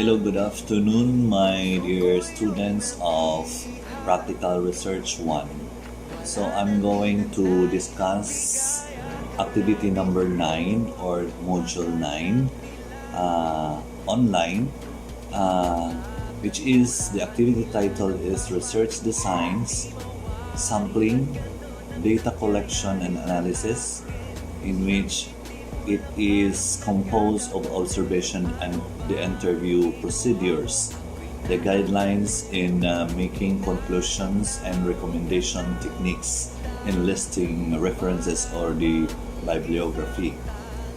Hello, good afternoon, my dear students of Practical Research 1. So I'm going to discuss activity number 9 or module 9 online, which is the activity title is Research Designs, Sampling, Data Collection and Analysis, in which it is composed of observation and the interview procedures, the guidelines in making conclusions and recommendation techniques in listing references or the bibliography.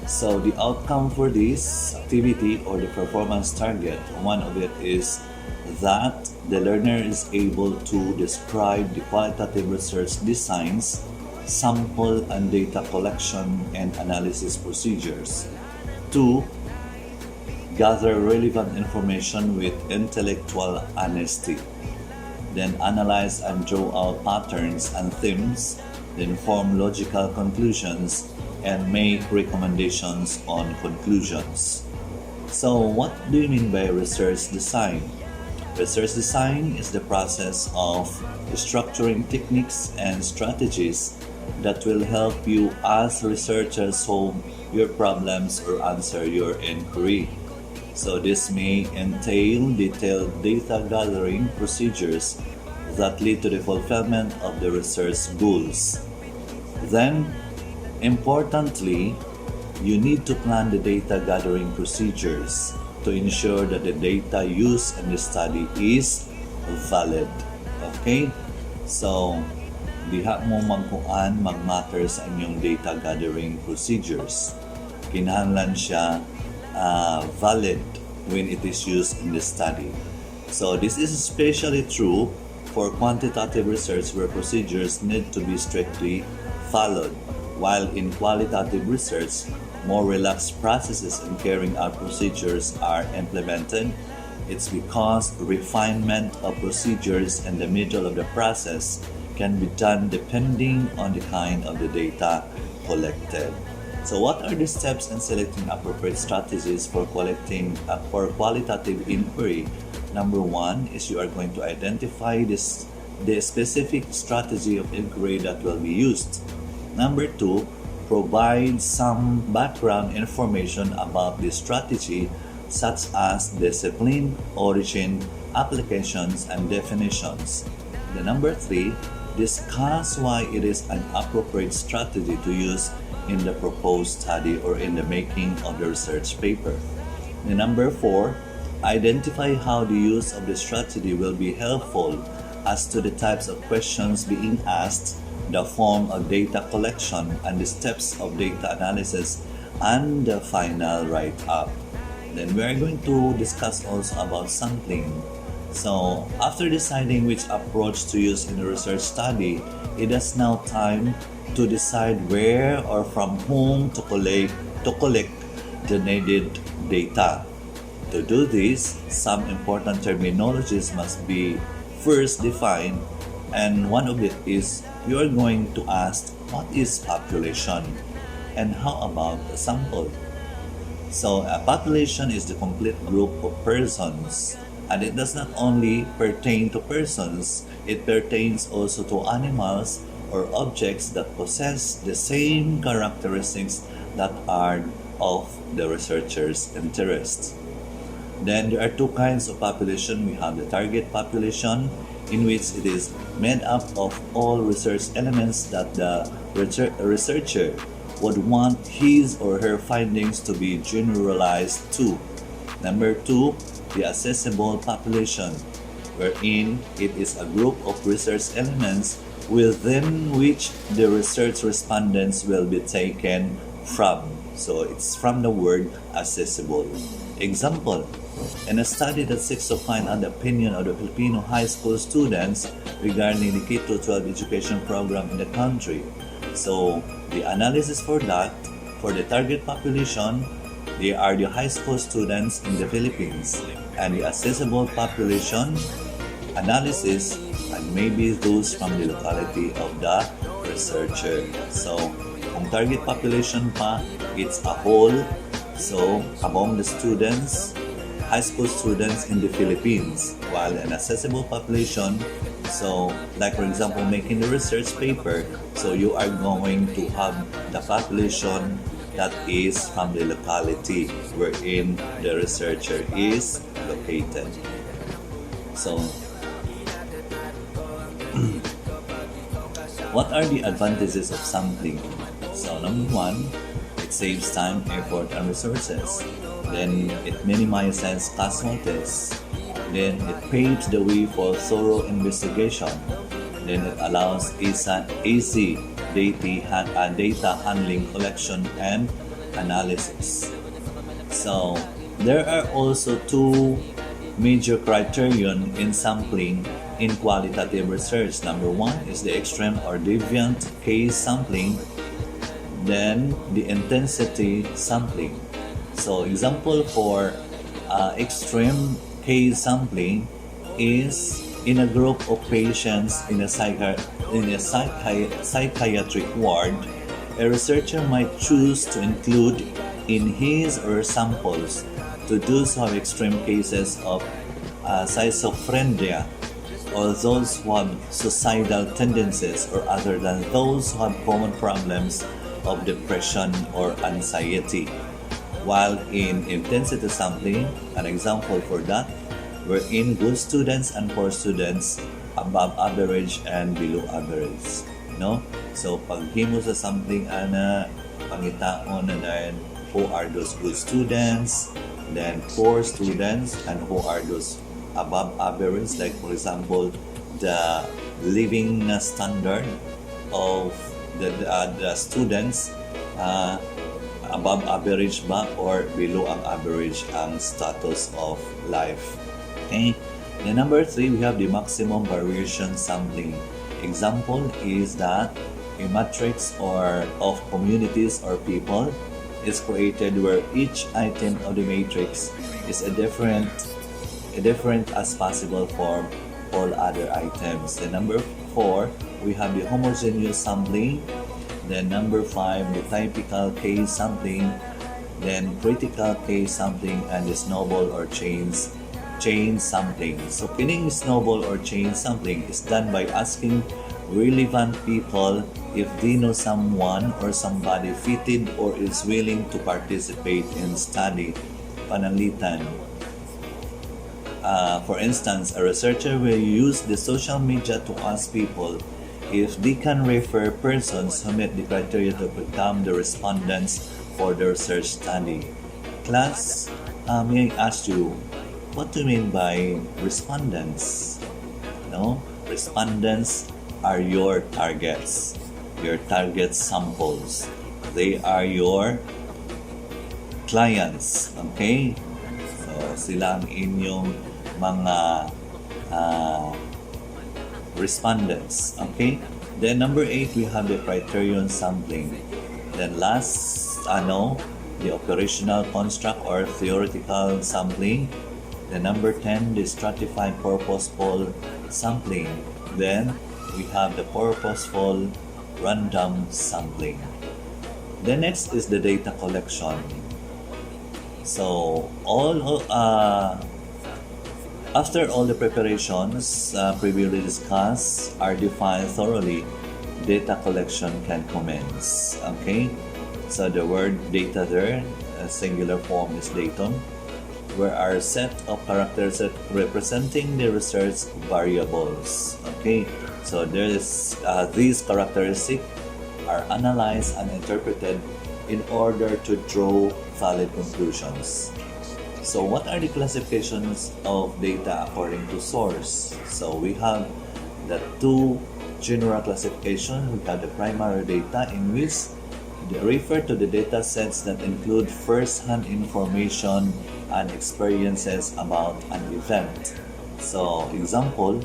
So the outcome for this activity or the performance target, one of it is that the learner is able to describe the qualitative research designs, sample and data collection and analysis procedures. 2. Gather relevant information with intellectual honesty. Then analyze and draw out patterns and themes, then form logical conclusions and make recommendations on conclusions. So what do you mean by research design? Research design is the process of structuring techniques and strategies that will help you as researchers solve your problems or answer your inquiry. So this may entail detailed data gathering procedures that lead to the fulfillment of the research goals. Then, importantly, you need to plan the data gathering procedures to ensure that the data used in the study is valid. Okay? So, diha mo mag-matter sa inyong data gathering procedures. Kinahanglan siya valid when it is used in the study. So this is especially true for quantitative research where procedures need to be strictly followed, while in qualitative research, more relaxed processes in carrying out procedures are implemented. It's because refinement of procedures in the middle of the process can be done depending on the kind of the data collected. So what are the steps in selecting appropriate strategies for qualitative inquiry? Number 1 is you are going to identify the specific strategy of inquiry that will be used. Number 2, provide some background information about the strategy such as discipline, origin, applications, and definitions. The number 3, discuss why it is an appropriate strategy to use in the proposed study or in the making of the research paper. The number 4, identify how the use of the strategy will be helpful as to the types of questions being asked, the form of data collection, and the steps of data analysis, and the final write-up. Then we are going to discuss also about sampling. So, after deciding which approach to use in a research study, it is now time to decide where or from whom to collect the needed data. To do this, some important terminologies must be first defined, and one of it is you are going to ask what is population and how about a sample. So, a population is the complete group of persons. And it does not only pertain to persons, it pertains also to animals or objects that possess the same characteristics that are of the researcher's interest. Then there are two kinds of population. We have the target population, in which it is made up of all research elements that the researcher would want his or her findings to be generalized to. Number 2, the accessible population, wherein it is a group of research elements within which the research respondents will be taken from. So it's from the word accessible. Example, in a study that seeks to find out the opinion of the Filipino high school students regarding the K-12 education program in the country. So the analysis for that, for the target population, they are the high school students in the Philippines, and the accessible population analysis and maybe those from the locality of the researcher. So, kung target population pa, it's a whole. So, among the students high school students in the Philippines, while an accessible population, so like for example making the research paper, so you are going to have the population that is from the locality wherein the researcher is located. So what are the advantages of sampling? So number one, it saves time, effort, and resources. Then it minimizes casualties. Then it paves the way for thorough investigation. Then it allows easy data handling, collection, and analysis. So there are also two major criterion in sampling in qualitative research. Number one is the extreme or deviant case sampling, then the intensity sampling. So example for extreme case sampling is in a group of patients in a psychiatric ward. A researcher might choose to include in his or her samples to those who have extreme cases of schizophrenia, or those who have suicidal tendencies, or other than those who have common problems of depression or anxiety. While in intensity sampling, an example for that, wherein good students and poor students, above average and below average. No? So paghimo sa sampling ana pangitaon na dahil who are those good students, then poor students, and who are those above average, like for example the living standard of the students, above average ba or below ang average ang status of life. Okay. Then number 3, we have the maximum variation sampling. Example is that a matrix or of communities or people is created where each item of the matrix is a different as possible from all other items. Then number 4, we have the homogeneous sampling. Then number 5, the typical case sampling. Then critical case sampling, and the snowball or chain sampling. So kining snowball or chain sampling is done by asking relevant people if they know someone or somebody fitted or is willing to participate in study. Pananglitan. For instance, a researcher will use the social media to ask people if they can refer persons who meet the criteria to become the respondents for the research study. Class, may I ask you, what do you mean by respondents? No? Respondents are your targets, your target samples. They are your clients. Okay? So, sila ang inyong mga respondents. Okay? Then number 8, we have the criterion sampling. Then last, the operational construct or theoretical sampling. Then number 10, the stratified purposeful sampling. Then we have the purposeful random sampling. The next is the data collection. So after all the preparations previously discussed are defined thoroughly, data collection can commence. Okay, so the word data there, singular form is datum, where are a set of characters representing the research variables. Okay, so there is these characteristics are analyzed and interpreted in order to draw valid conclusions. So what are the classifications of data according to source? So we have the two general classifications. We have the primary data, in which they refer to the data sets that include first-hand information and experiences about an event. So example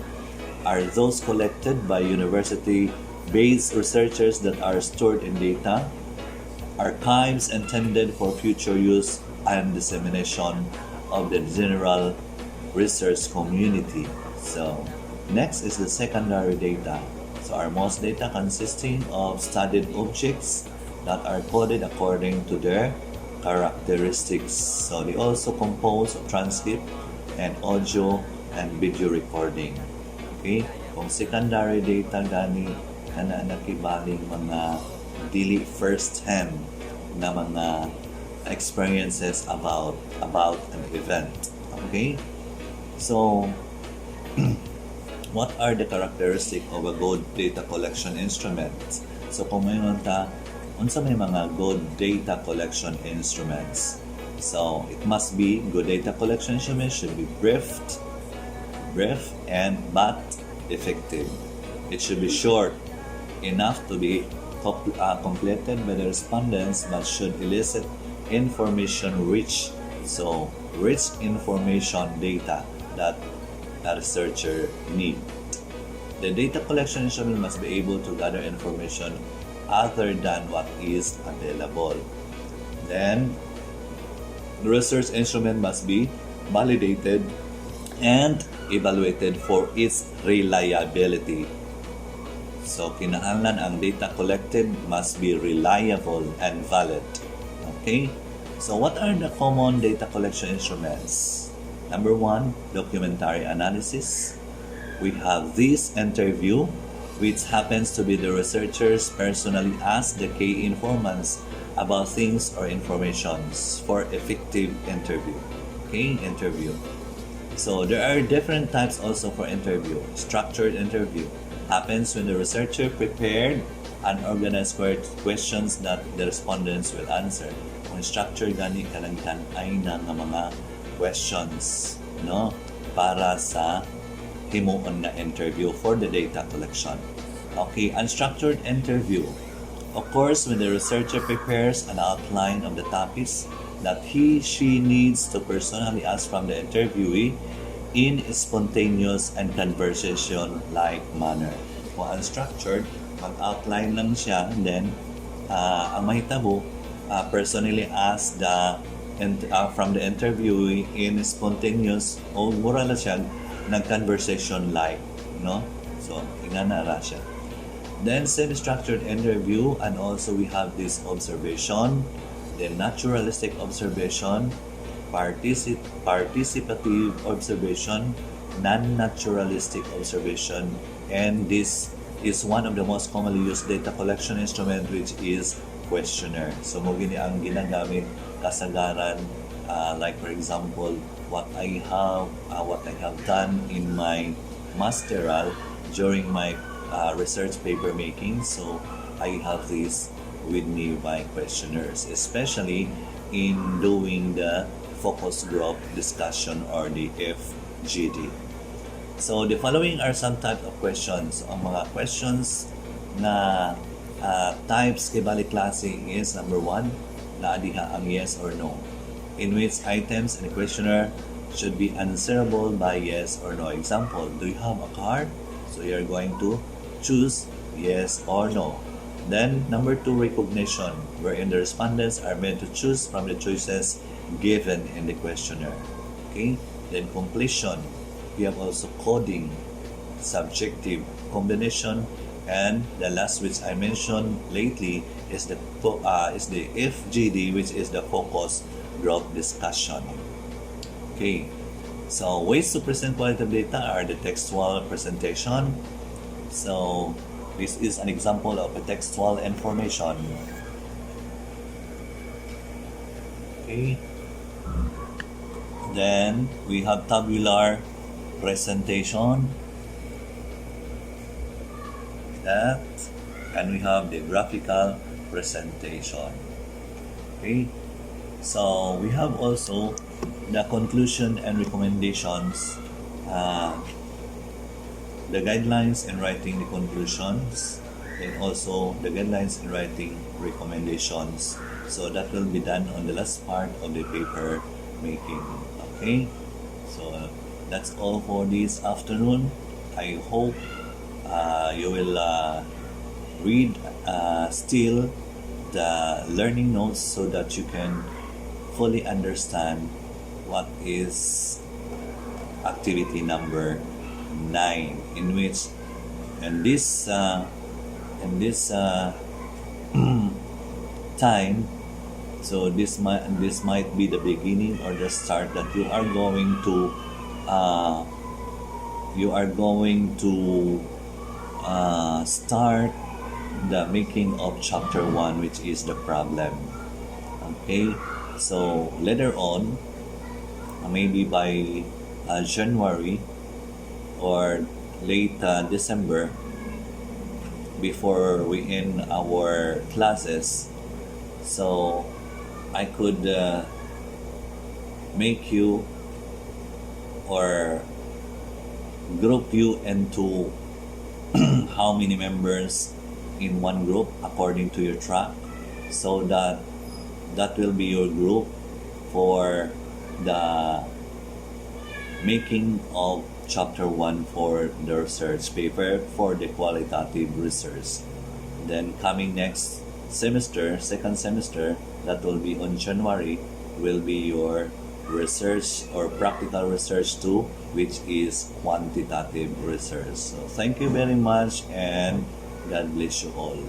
are those collected by university-based researchers that are stored in data, archives intended for future use and dissemination of the general research community. So next is the secondary data. So are most data consisting of studied objects that are coded according to their characteristics. So they also compose of transcript and audio and video recording. Okay? Kung secondary data gani na nakibaling mga dili first hand na mga experiences about an event. Okay? So what are the characteristics of a good data collection instrument? So kung may unsa may mga good data collection instruments. So it must be good data collection instruments should be brief and but effective. It should be short enough to be completed by the respondents but should elicit information rich. So rich information data that a researcher need. The data collection instrument must be able to gather information other than what is available. Then, the research instrument must be validated and evaluated for its reliability. So, kinahanglan ang data collected must be reliable and valid. Okay? So, what are the common data collection instruments? Number 1, documentary analysis. We have this interview, which happens to be the researchers personally ask the key informants about things or informations for effective interview. Okay, interview. So there are different types also for interview. Structured interview happens when the researcher prepared and organized questions that the respondents will answer. Kung structured gani kalangkan ay na nga mga questions, no, para sa himuon na interview for the data collection. Okay, unstructured interview occurs when the researcher prepares an outline of the topics that she needs to personally ask from the interviewee in a spontaneous and conversation-like manner. Kung unstructured, mag-outline lang siya, and then ang mahitabo, personally ask from the interviewee in spontaneous o mura lang siya nag-conversation like, no? So, ingana ra siya. Then, semi-structured interview, and also we have this observation, then naturalistic observation, participative observation, non-naturalistic observation, and this is one of the most commonly used data collection instrument, which is questionnaire. So, mo gini ang ginagamit kasagaran, like for example, what I have done in my masteral during my research paper making. So I have this with me by questionnaires, especially in doing the focus group discussion or the FGD. So the following are some type of questions. Ang mga questions na types kay bali klase is number 1, naadiha ang yes or no, in which items in the questionnaire should be answerable by yes or no. Example, do you have a car? So you're going to choose yes or no. Then number 2, recognition, wherein the respondents are meant to choose from the choices given in the questionnaire. Okay? Then completion, we have also coding, subjective, combination, and the last, which I mentioned lately, is the FGD, which is the focus group discussion. Okay, so ways to present qualitative data are the textual presentation. So this is an example of a textual information. Okay, then we have tabular presentation, and we have the graphical presentation. Okay, so we have also the conclusion and recommendations, the guidelines in writing the conclusions, and also the guidelines in writing recommendations. So that will be done on the last part of the paper making. Okay, so that's all for this afternoon. I hope you will read still the learning notes so that you can fully understand what is activity number 9, in which in this time So this might be the beginning or the start that uh, you are going to start the making of chapter 1, which is the problem. Okay, so later on, maybe by January or late December, before we end our classes, so I could make you or group you into how many members in one group according to your track, so that will be your group for the making of chapter 1 for the research paper for the qualitative research. Then coming next semester, second semester, that will be on January, will be your research or practical research 2, which is quantitative research. So thank you very much and God bless you all.